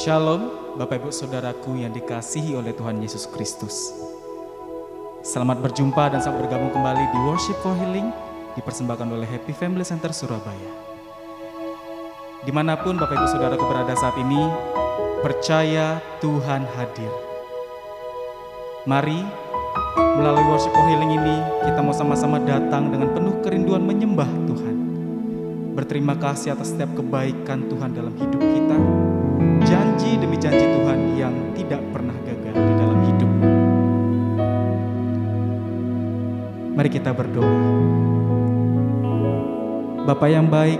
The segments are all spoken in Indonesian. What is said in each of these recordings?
Shalom, Bapak Ibu Saudaraku yang dikasihi oleh Tuhan Yesus Kristus. Selamat berjumpa dan selamat bergabung kembali di Worship for Healing, dipersembahkan oleh Happy Family Center Surabaya. Dimanapun Bapak Ibu Saudaraku berada saat ini, percaya Tuhan hadir. Mari, melalui Worship for Healing ini, kita mau sama-sama datang dengan penuh kerinduan menyembah Tuhan. Berterima kasih atas setiap kebaikan Tuhan dalam hidup kita, janji demi janji Tuhan yang tidak pernah gagal di dalam hidup. Mari kita berdoa. Bapa yang baik,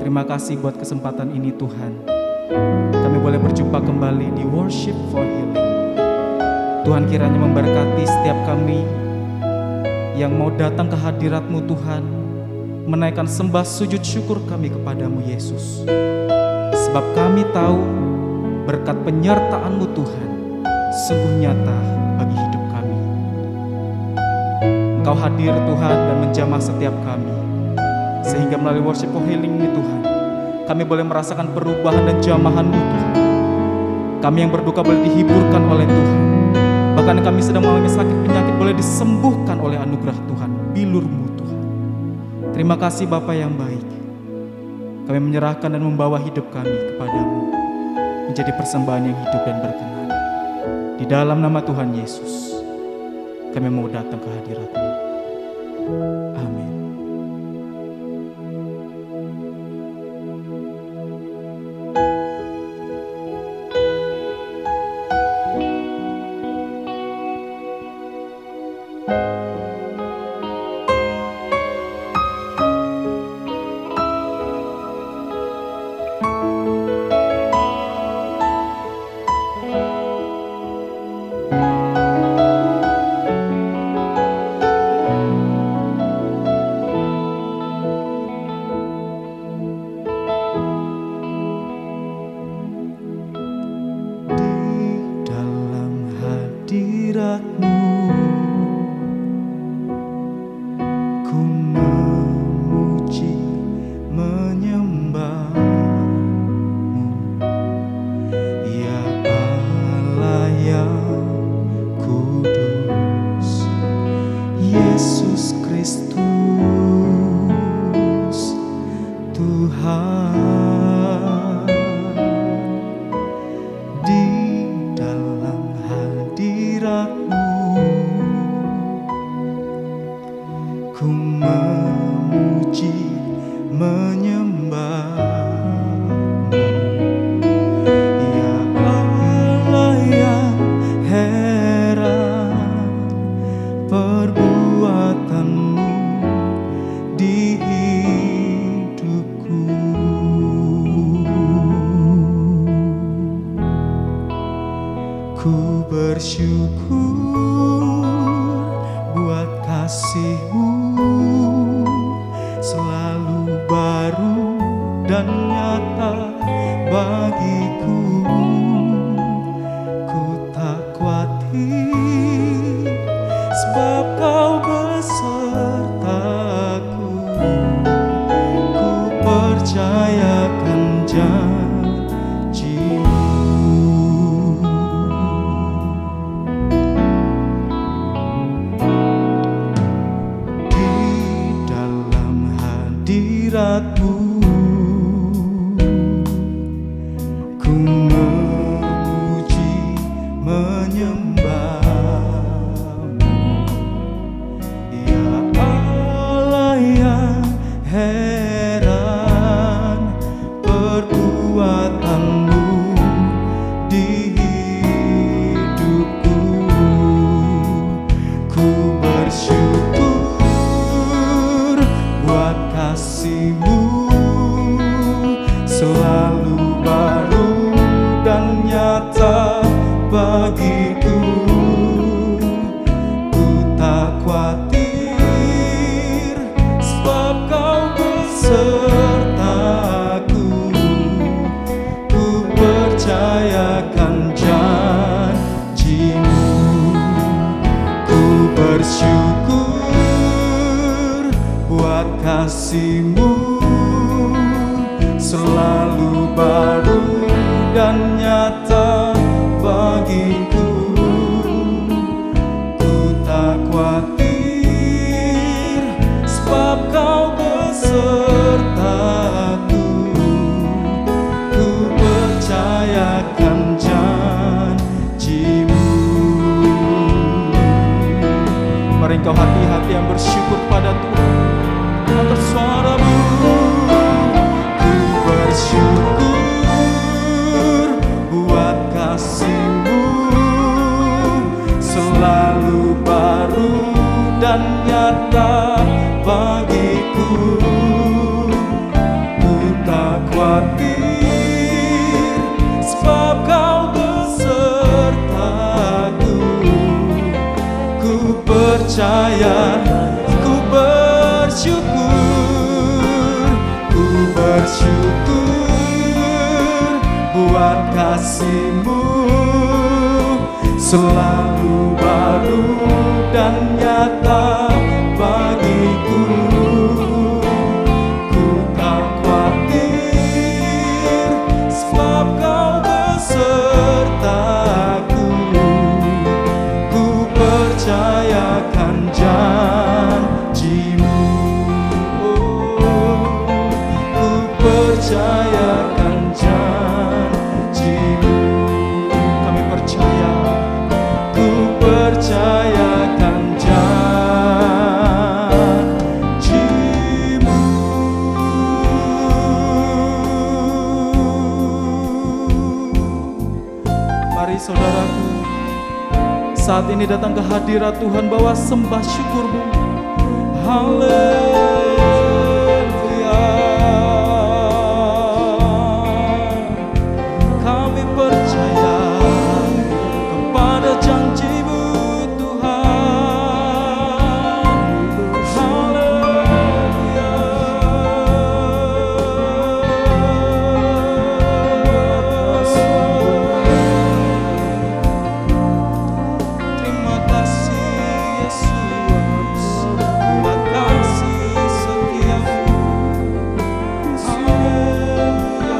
terima kasih buat kesempatan ini Tuhan. Kami boleh berjumpa kembali di Worship for Healing. Tuhan kiranya memberkati setiap kami yang mau datang ke hadirat-Mu Tuhan, menaikkan sembah sujud syukur kami kepadamu Yesus. Sebab kami tahu berkat penyertaan-Mu Tuhan sungguh nyata bagi hidup kami. Engkau hadir Tuhan dan menjamah setiap kami, sehingga melalui Worship for Healing ini Tuhan, kami boleh merasakan perubahan dan jamahan-Mu Tuhan. Kami yang berduka boleh dihiburkan oleh Tuhan. Bahkan kami sedang mengalami sakit penyakit boleh disembuhkan oleh anugerah Tuhan, bilur-Mu Tuhan. Terima kasih Bapa yang baik. Kami menyerahkan dan membawa hidup kami kepadamu, menjadi persembahan yang hidup dan berkenan. Di dalam nama Tuhan Yesus, kami mau datang ke hadirat-Mu. Amin. Kasih-Mu selalu baru dan dan nyata bagiku. Ku tak khawatir sebab Kau besertaku. Ku percayakan janji-Mu. Mari engkau hati-hati yang bersyukur pada Tuhan, angkat suaramu. Ku bersyukur buat kasih-Mu, selalu baru dan nyata bagiku. Ku tak khawatir sebab Kau besertaku. Ku percaya, ku bersyukur, ku bersyukur buat kasih-Mu, selalu baru dan nyata bagiku. Ku tak khawatir sebab Kau besertaku. Ku percayakan janji-Mu. Ku percayakan janji-Mu. Kami percaya, ku percayakan janji-Mu. Mari saudaraku, saat ini datang ke hadirat Tuhan, bawa sembah syukur-Mu. Haleluya. Kami percaya kepada janji-Mu Tuhan. Haleluya. Terima kasih Yesus buat kasih setia-Mu. Haleluya.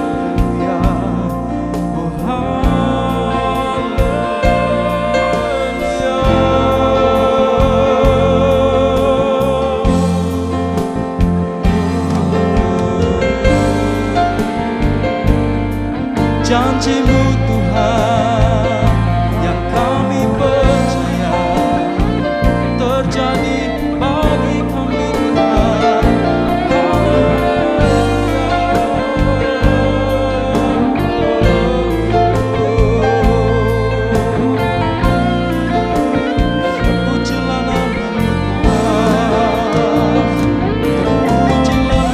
Haleluya. Oh haleluya. Janji-Mu Tuhan yang kami percaya terjadi bagi kami Tuhan. Terpujilah nama-Mu Tuhan, terpujilah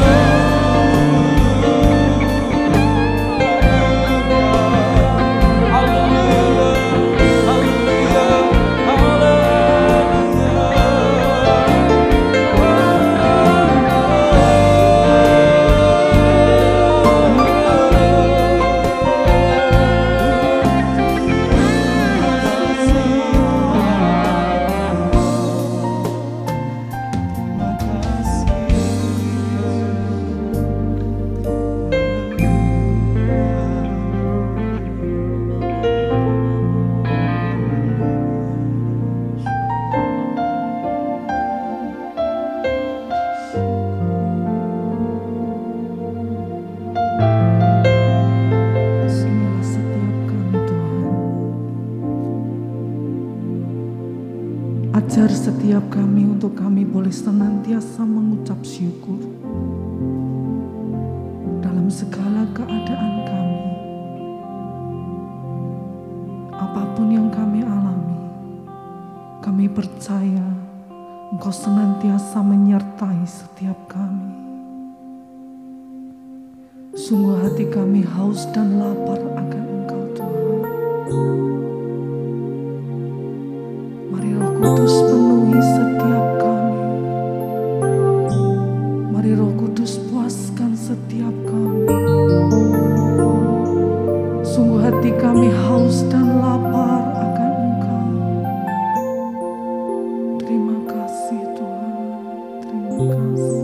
haleluya, haleluya, Kasihanilah setiap kami Tuhan. Ajar setiap kami untuk kami boleh senantiasa mengucap syukur dalam segala keadaan kami. Apapun yang kami alami, kami percaya Engkau senantiasa menyertai setiap kami. Sungguh hati kami haus dan lapar akan Engkau Tuhan. Mari Roh Kudus penuhi setiap kami. Mari Roh Kudus puaskan setiap kami. Sungguh hati kami haus dan lapar akan Engkau. Terima kasih Tuhan, terima kasih.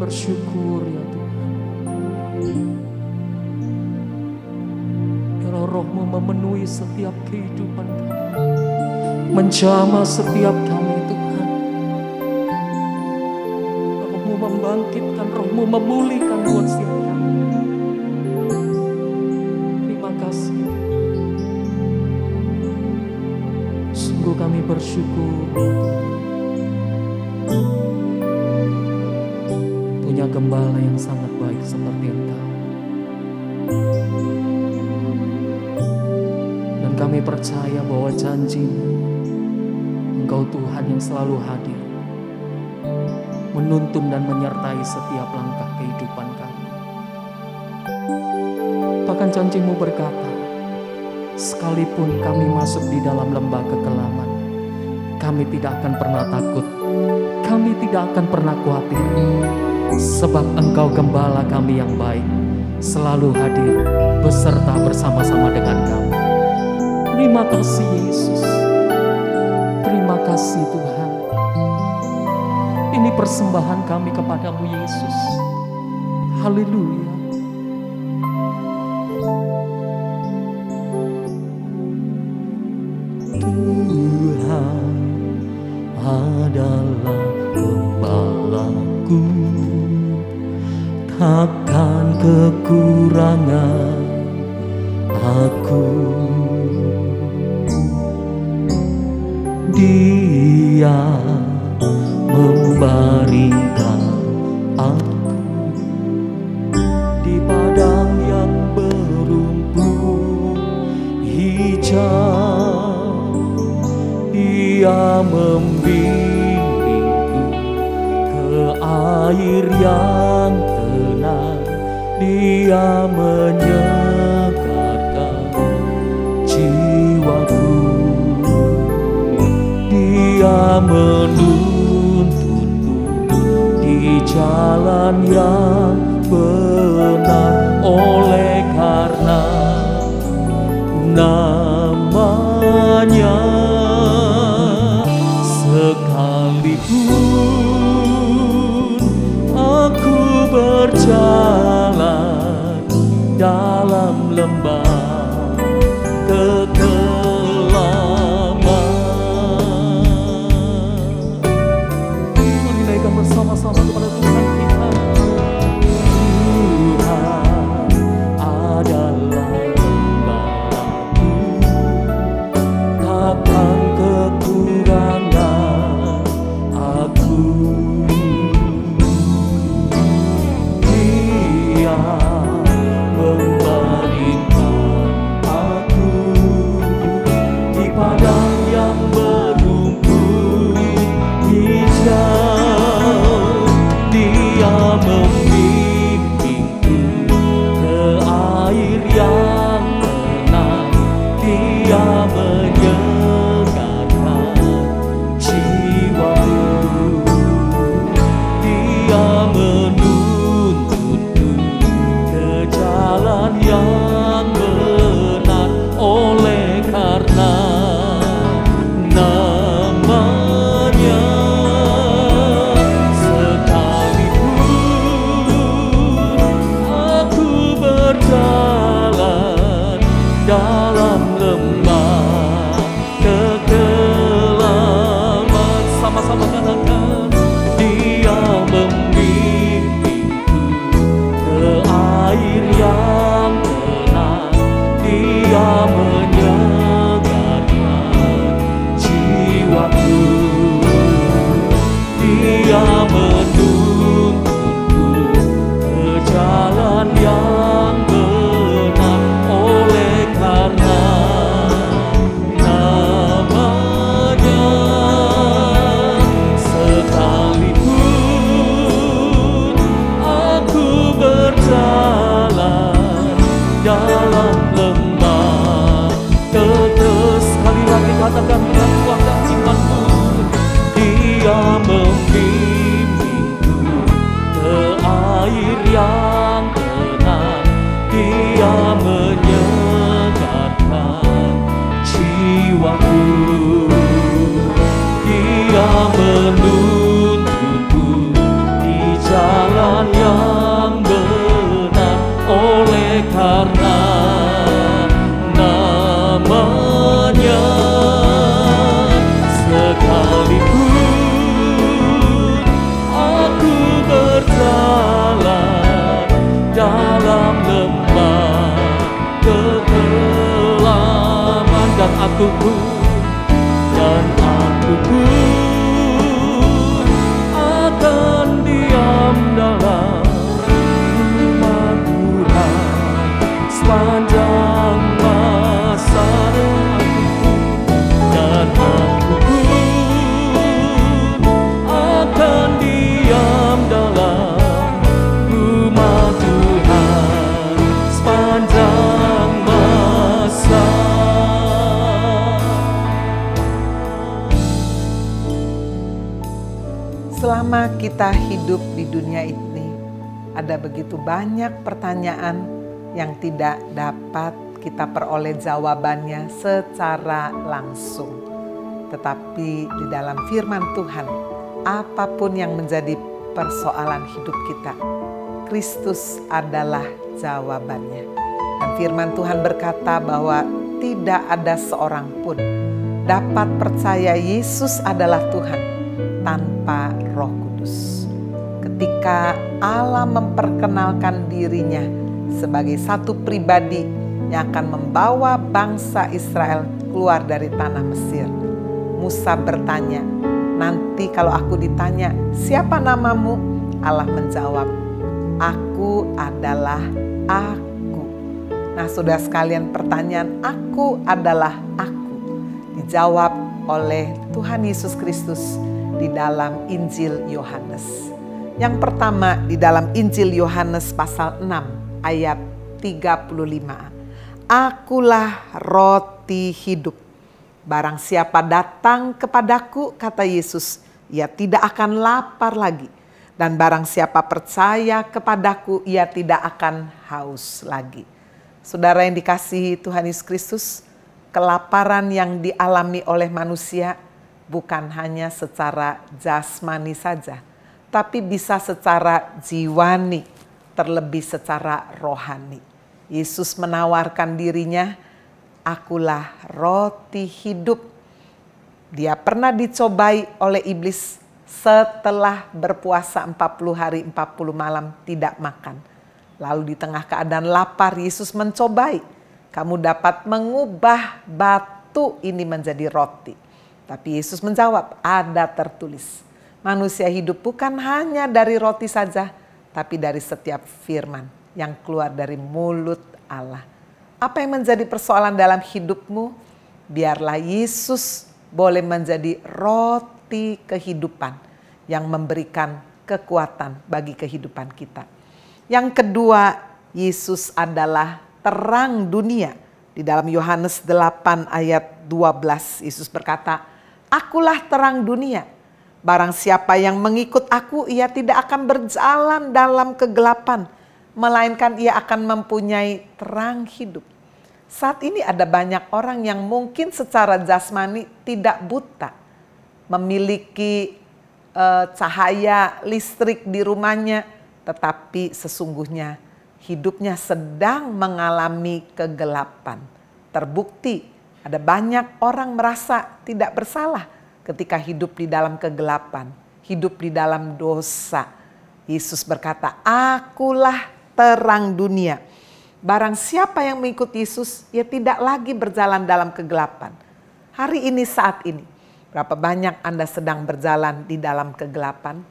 bersyukur ya Tuhan. Biarlah Roh-Mu memenuhi setiap kehidupan kami, menjamah setiap kami Tuhan. Roh-Mu membangkitkan, Roh-Mu memulihkan buat setiap kami. Terima kasih. Sungguh kami bersyukur punya gembala yang sangat baik seperti Engkau. Dan kami percaya bahwa janji-Mu, Engkau Tuhan yang selalu hadir, menuntun dan menyertai setiap langkah kehidupan kami. Bahkan janji-Mu berkata, sekalipun kami masuk di dalam lembah kekelaman, kami tidak akan pernah takut, kami tidak akan pernah khawatir, sebab Engkau gembala kami yang baik, selalu hadir beserta bersama-sama dengan kami. Terima kasih Yesus, terima kasih Tuhan. Ini persembahan kami kepadamu Yesus. Haleluya. Tuhan adalah gembalaku, takkan kekurangan aku. Dia membaringkan aku di padang yang berumput hijau. Dia membimbingku ke air yang tenang. Dia menyegarkan jiwaku. Dia menuntunku di jalan yang benar. Oleh karena namanya, sekalipun aku berjalan dalam lembah kekelaman. Mari naikkan bersama-sama kepada Tuhan kita. Tuhan adalah gembalaku, takkan kekurangan aku. Dia membaringkan aku di padang yang berumput hijau. Dia membimbingku ke air yang tenang. Dia menyegarkan jiwaku. Dia menuntunku ke jalan yang benar. Oleh karena namanya, sekalipun aku berjalan dalam lembah kekelaman. Sama-sama katakan, Dia membimbingku ke air yang tenang. Dia menyegarkan jiwaku. Dia menuntunku ke jalan yang benar. Oleh karena namanya, sekalipun aku berjalan dalam lembah kekelaman. Sekali lagi katakan dengan kuatkan imanmu. Dia membimbingku ke air yang tenang. Dia menyegarkan jiwaku. Dia menuntunku di jalan Selama kita hidup di dunia ini, ada begitu banyak pertanyaan yang tidak dapat kita peroleh jawabannya secara langsung. Tetapi di dalam firman Tuhan, apapun yang menjadi persoalan hidup kita, Kristus adalah jawabannya. Dan firman Tuhan berkata bahwa tidak ada seorang pun dapat percaya Yesus adalah Tuhan tanpa Roh Kudus. Ketika Allah memperkenalkan dirinya sebagai satu pribadi yang akan membawa bangsa Israel keluar dari tanah Mesir, Musa bertanya, nanti kalau aku ditanya, siapa namamu? Allah menjawab, aku adalah aku. Nah, saudara sekalian, pertanyaan aku adalah aku dijawab oleh Tuhan Yesus Kristus di dalam Injil Yohanes. Yang pertama di dalam Injil Yohanes pasal 6 ayat 35. Akulah roti hidup. Barang siapa datang kepadaku, kata Yesus, ia tidak akan lapar lagi. Dan barang siapa percaya kepadaku, ia tidak akan haus lagi. Saudara yang dikasihi Tuhan Yesus Kristus, kelaparan yang dialami oleh manusia bukan hanya secara jasmani saja, tapi bisa secara jiwani, terlebih secara rohani. Yesus menawarkan dirinya, akulah roti hidup. Dia pernah dicobai oleh iblis setelah berpuasa 40 hari 40 malam tidak makan. Lalu di tengah keadaan lapar, Yesus mencobai, kamu dapat mengubah batu ini menjadi roti. Tapi Yesus menjawab, ada tertulis, manusia hidup bukan hanya dari roti saja, tapi dari setiap firman yang keluar dari mulut Allah. Apa yang menjadi persoalan dalam hidupmu? Biarlah Yesus boleh menjadi roti kehidupan yang memberikan kekuatan bagi kehidupan kita. Yang kedua, Yesus adalah terang dunia. Di dalam Yohanes 8 ayat 12, Yesus berkata, akulah terang dunia. Barang siapa yang mengikut aku, ia tidak akan berjalan dalam kegelapan, melainkan ia akan mempunyai terang hidup. Saat ini ada banyak orang yang mungkin secara jasmani tidak buta, memiliki cahaya listrik di rumahnya, tetapi sesungguhnya hidupnya sedang mengalami kegelapan. Terbukti ada banyak orang merasa tidak bersalah ketika hidup di dalam kegelapan, hidup di dalam dosa. Yesus berkata, akulah terang dunia. Barang siapa yang mengikuti Yesus, ia tidak lagi berjalan dalam kegelapan. Hari ini, saat ini, berapa banyak Anda sedang berjalan di dalam kegelapan,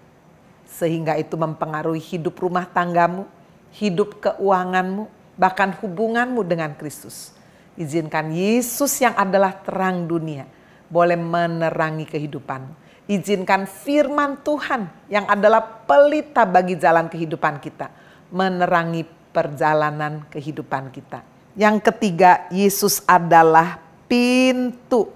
sehingga itu mempengaruhi hidup rumah tanggamu, hidup keuanganmu, bahkan hubunganmu dengan Kristus. Izinkan Yesus yang adalah terang dunia boleh menerangi kehidupan. Izinkan firman Tuhan yang adalah pelita bagi jalan kehidupan kita menerangi perjalanan kehidupan kita. Yang ketiga, Yesus adalah pintu.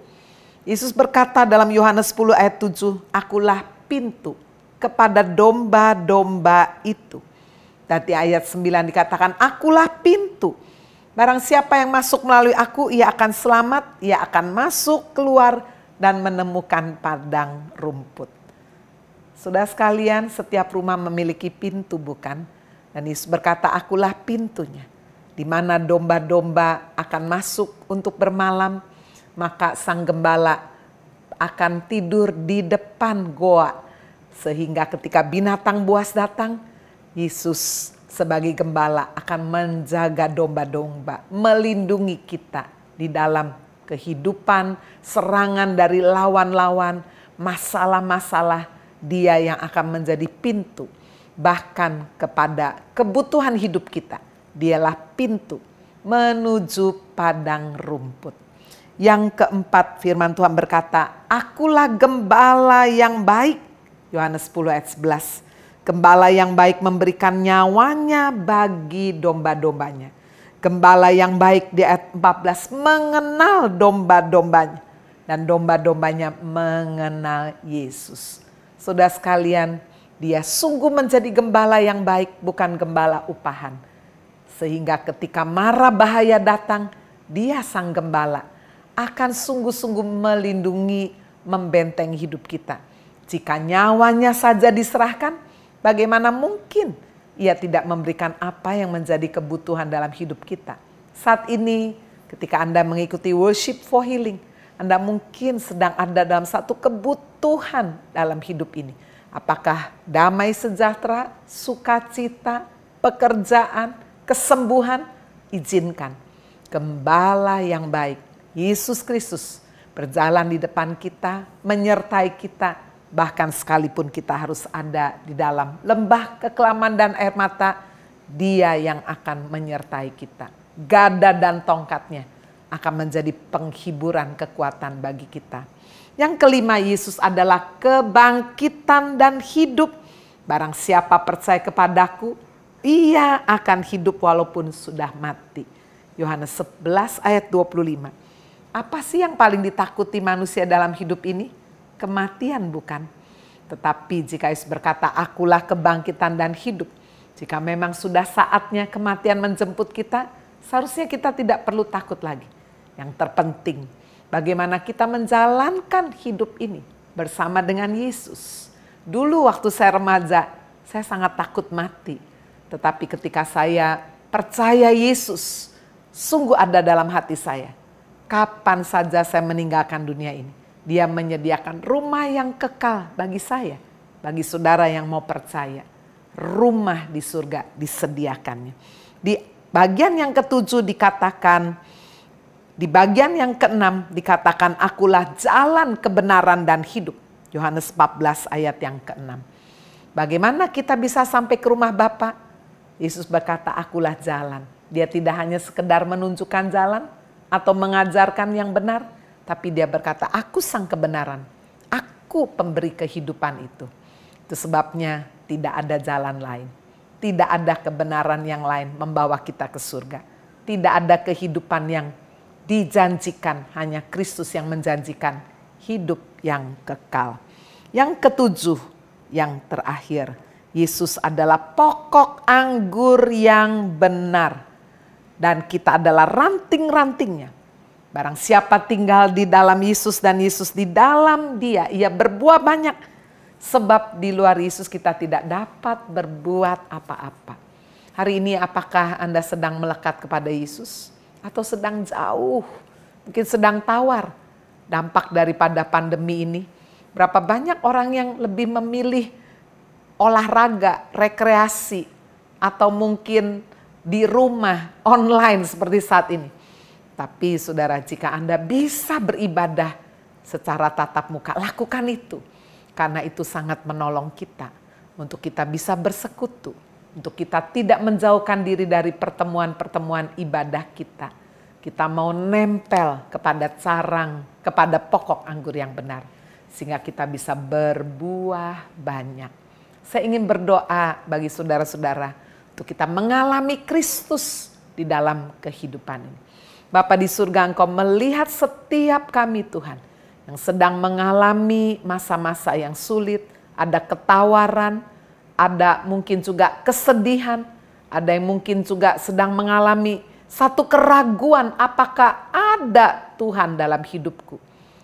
Yesus berkata dalam Yohanes 10 ayat 7, akulah pintu kepada domba-domba itu. Dan di ayat 9 dikatakan, akulah pintu. Barang siapa yang masuk melalui aku, ia akan selamat, ia akan masuk, keluar, dan menemukan padang rumput. Saudara sekalian, setiap rumah memiliki pintu, bukan? Dan Yesus berkata, akulah pintunya. Di mana domba-domba akan masuk untuk bermalam, maka sang gembala akan tidur di depan goa. Sehingga ketika binatang buas datang, Yesus sebagai gembala akan menjaga domba-domba, melindungi kita di dalam kehidupan, serangan dari lawan-lawan, masalah-masalah. Dia yang akan menjadi pintu, bahkan kepada kebutuhan hidup kita. Dialah pintu menuju padang rumput. Yang keempat, firman Tuhan berkata, akulah gembala yang baik. Yohanes 10 ayat 11. Gembala yang baik memberikan nyawanya bagi domba-dombanya. Gembala yang baik di ayat 14 mengenal domba-dombanya. Dan domba-dombanya mengenal Yesus. Saudara sekalian, dia sungguh menjadi gembala yang baik, bukan gembala upahan. Sehingga ketika mara bahaya datang, dia sang gembala akan sungguh-sungguh melindungi, membenteng hidup kita. Jika nyawanya saja diserahkan, bagaimana mungkin ia tidak memberikan apa yang menjadi kebutuhan dalam hidup kita. Saat ini ketika Anda mengikuti Worship for Healing, Anda mungkin sedang ada dalam satu kebutuhan dalam hidup ini. Apakah damai sejahtera, sukacita, pekerjaan, kesembuhan? Izinkan gembala yang baik, Yesus Kristus, berjalan di depan kita, menyertai kita, bahkan sekalipun kita harus ada di dalam lembah kekelaman dan air mata, Dia yang akan menyertai kita. Gada dan tongkatnya akan menjadi penghiburan kekuatan bagi kita. Yang kelima, Yesus adalah kebangkitan dan hidup. Barang siapa percaya kepadaku, ia akan hidup walaupun sudah mati. Yohanes 11 ayat 25. Apa sih yang paling ditakuti manusia dalam hidup ini? Kematian bukan? Tetapi jika Yesus berkata, akulah kebangkitan dan hidup. Jika memang sudah saatnya kematian menjemput kita, seharusnya kita tidak perlu takut lagi. Yang terpenting, bagaimana kita menjalankan hidup ini bersama dengan Yesus. Dulu waktu saya remaja, saya sangat takut mati. Tetapi ketika saya percaya Yesus, sungguh ada dalam hati saya. Kapan saja saya meninggalkan dunia ini, Dia menyediakan rumah yang kekal bagi saya, bagi saudara yang mau percaya. Rumah di surga disediakannya. Di bagian yang ke-7 dikatakan, di bagian yang ke-6 dikatakan, akulah jalan kebenaran dan hidup. Yohanes 14 ayat yang ke-6. Bagaimana kita bisa sampai ke rumah Bapa? Yesus berkata, akulah jalan. Dia tidak hanya sekedar menunjukkan jalan atau mengajarkan yang benar, tapi dia berkata, aku sang kebenaran, aku pemberi kehidupan itu. Itu sebabnya tidak ada jalan lain, tidak ada kebenaran yang lain membawa kita ke surga. Tidak ada kehidupan yang dijanjikan, hanya Kristus yang menjanjikan hidup yang kekal. Yang ke-7, yang terakhir, Yesus adalah pokok anggur yang benar. Dan kita adalah ranting-rantingnya. Barang siapa tinggal di dalam Yesus dan Yesus di dalam Dia, ia berbuah banyak. Sebab di luar Yesus kita tidak dapat berbuat apa-apa. Hari ini apakah Anda sedang melekat kepada Yesus? Atau sedang jauh? Mungkin sedang tawar dampak daripada pandemi ini. Berapa banyak orang yang lebih memilih olahraga, rekreasi, atau mungkin di rumah, online seperti saat ini. Tapi saudara, jika Anda bisa beribadah secara tatap muka, lakukan itu. Karena itu sangat menolong kita untuk kita bisa bersekutu. Untuk kita tidak menjauhkan diri dari pertemuan-pertemuan ibadah kita. Kita mau nempel kepada carang, kepada pokok anggur yang benar. Sehingga kita bisa berbuah banyak. Saya ingin berdoa bagi saudara-saudara untuk kita mengalami Kristus di dalam kehidupan ini. Bapa di surga, Engkau melihat setiap kami Tuhan yang sedang mengalami masa-masa yang sulit, ada ketawaran, ada mungkin juga kesedihan, ada yang mungkin juga sedang mengalami satu keraguan, apakah ada Tuhan dalam hidupku.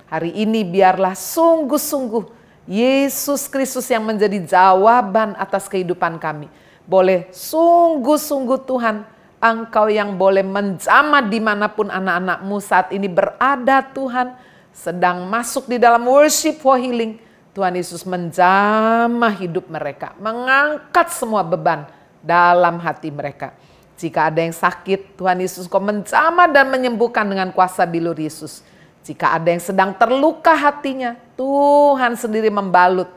Hari ini biarlah sungguh-sungguh Yesus Kristus yang menjadi jawaban atas kehidupan kami. Boleh sungguh-sungguh Tuhan, Engkau yang boleh menjamah dimanapun anak-anak-Mu saat ini berada Tuhan, sedang masuk di dalam worship for healing. Tuhan Yesus menjamah hidup mereka, mengangkat semua beban dalam hati mereka. Jika ada yang sakit, Tuhan Yesus Kau menjamah dan menyembuhkan dengan kuasa bilur Yesus. Jika ada yang sedang terluka hatinya, Tuhan sendiri membalut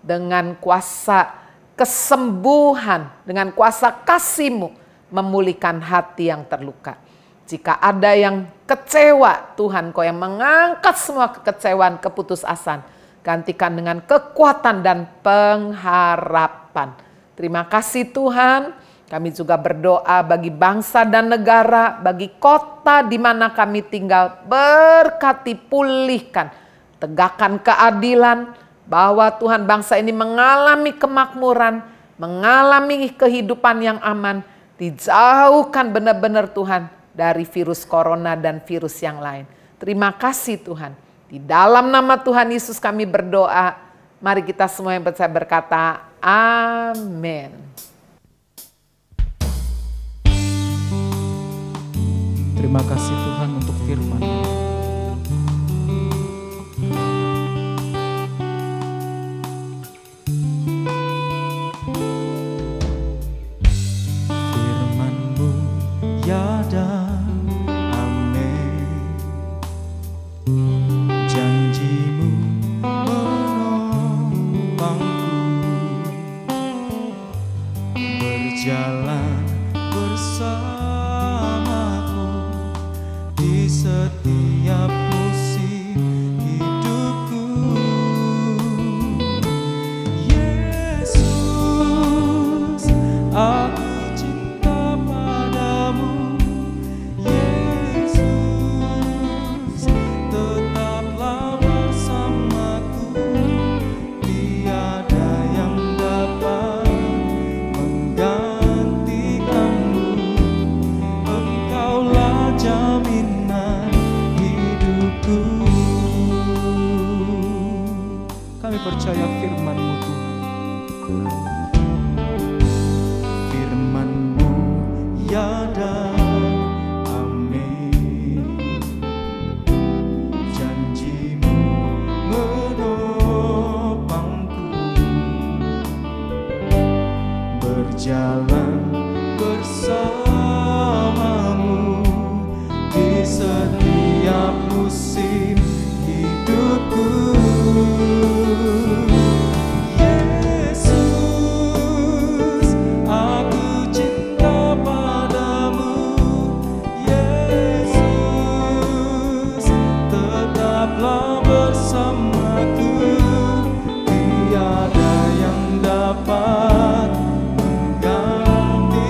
dengan kuasa kesembuhan, dengan kuasa kasih-Mu memulihkan hati yang terluka. Jika ada yang kecewa, Tuhan Kau yang mengangkat semua kekecewaan, keputusasaan, gantikan dengan kekuatan dan pengharapan. Terima kasih Tuhan. Kami juga berdoa bagi bangsa dan negara, bagi kota di mana kami tinggal, berkati, pulihkan, tegakkan keadilan, bahwa Tuhan bangsa ini mengalami kemakmuran, mengalami kehidupan yang aman, dijauhkan benar-benar Tuhan dari virus corona dan virus yang lain. Terima kasih Tuhan. Di dalam nama Tuhan Yesus kami berdoa. Mari kita semua yang percaya berkata, amin. Terima kasih Tuhan untuk firman. Firman-Mu ya dan amin. Janji-Mu menopangku, berjalan bersamaku di setiap musim hidupku. Yesus, aku cinta padamu. Yesus, tetaplah bersamaku. Tiada yang dapat menggantikanmu. Engkaulah jaminan hidupku. Kami percaya firman-Mu Tuhan. Firman-Mu ya dan amin. Janji-Mu menopangku, berjalan bersamamu di setiap musim hidupku. Yesus, aku cinta padamu. Yesus, tetaplah bersamaku. Tiada yang dapat menggantikanmu.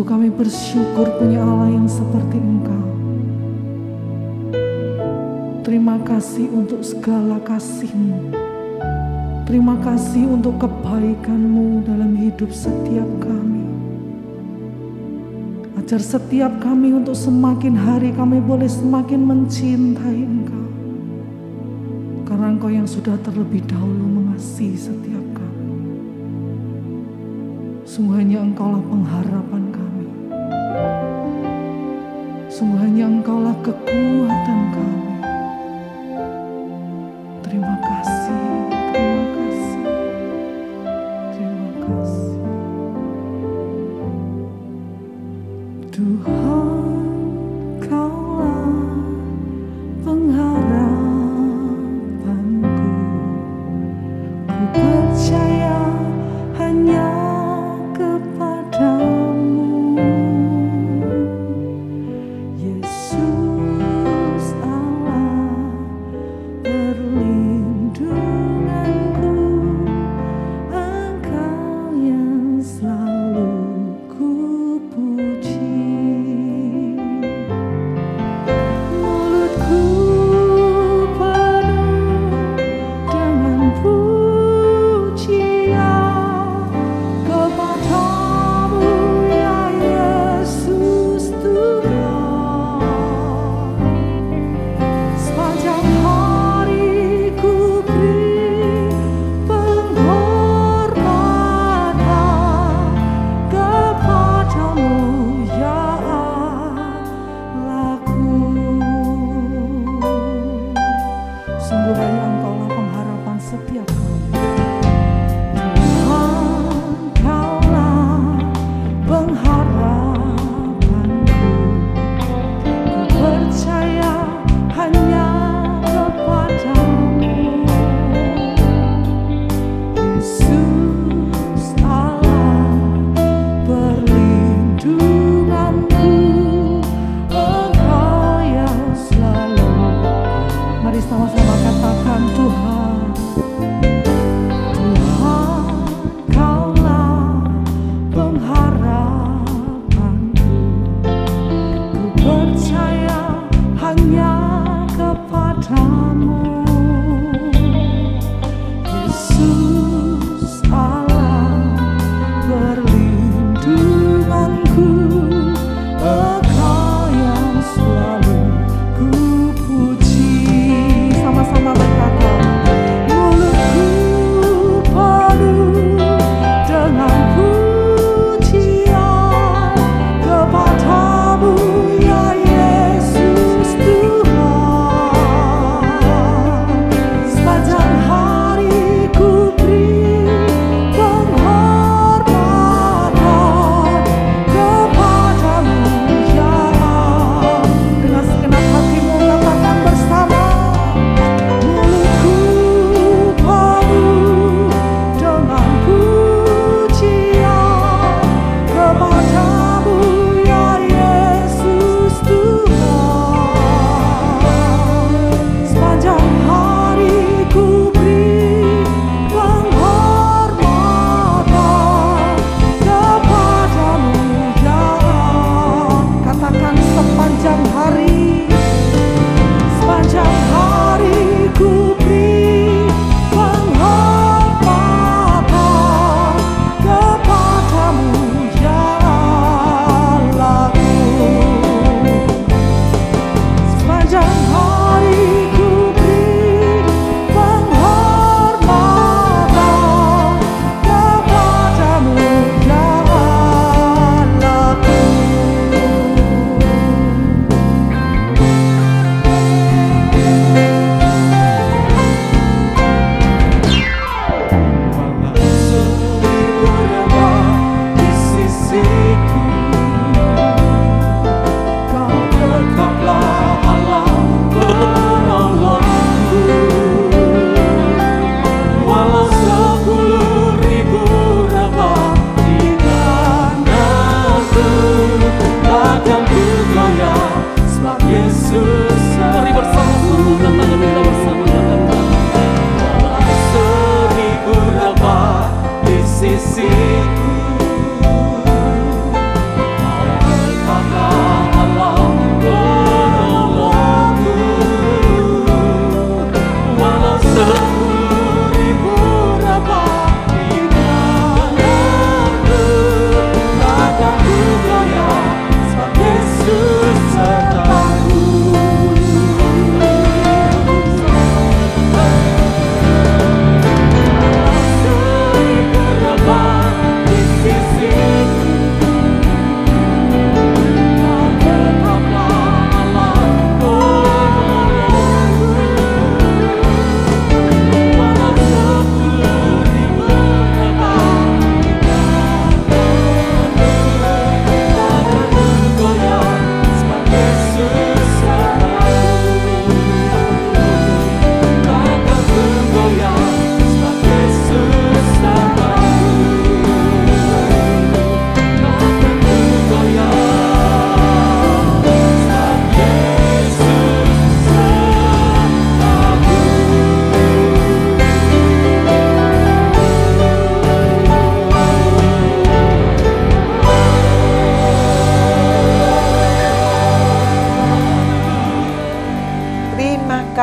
Sungguh kami bersyukur punya Allah yang seperti Engkau. Terima kasih untuk segala kasih-Mu. Terima kasih untuk kebaikan-Mu dalam hidup setiap kami. Ajar setiap kami untuk semakin hari kami boleh semakin mencintai Engkau. Karena Engkau yang sudah terlebih dahulu mengasihi setiap kami. Sungguh hanya Engkaulah pengharapan kami. Sungguh hanya Engkaulah kekuatan kami. Terima kasih, terima kasih, terima kasih. Tuhan, Kaulah pengharapanku. Ku percaya hanya kepadamu, Yesus Allah perlindunganku. Engkau yang selalu ku puji. Mulutku penuh dengan pujian kepadamu, ya Yesus Tuhan. Sepanjang hari ku beri penghormatan kepadamu, ya Allahku. Sungguh hanya Engkaulah pengharapan setiap kami. Tuhan, Kaulah pengharapanku. Ku percaya hanya kepadamu, Yesus Allah perlindunganku. Engkau yang selalu. Mari sama-sama katakan, Tuhan, Tuhan, Kaulah pengharapanku. Ku percaya hanya kepadamu, Yesus Allah perlindunganku. Engkau yang selalu ku puji. Sama-sama berkata, mulutku penuh dengan pujian kepadamu, ya Yesus Tuhan.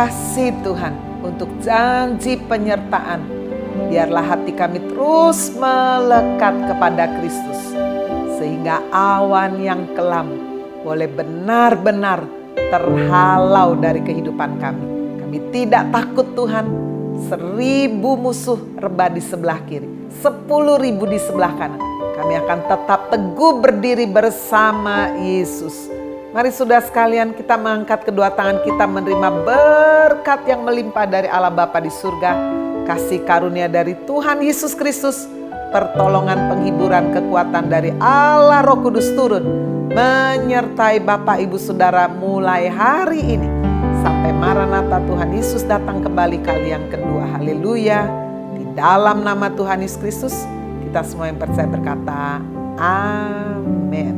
kasih Tuhan untuk janji penyertaan. Biarlah hati kami terus melekat kepada Kristus, sehingga awan yang kelam boleh benar-benar terhalau dari kehidupan kami. Kami tidak takut Tuhan. 1000 musuh rebah di sebelah kiri, 10.000 di sebelah kanan. Kami akan tetap teguh berdiri bersama Yesus. Mari saudara sekalian, kita mengangkat kedua tangan kita menerima berkat yang melimpah dari Allah Bapa di surga, kasih karunia dari Tuhan Yesus Kristus, pertolongan, penghiburan, kekuatan dari Allah Roh Kudus turun menyertai Bapak Ibu Saudara mulai hari ini sampai Maranatha Tuhan Yesus datang kembali kali yang kedua. Haleluya. Di dalam nama Tuhan Yesus Kristus, kita semua yang percaya berkata, amin.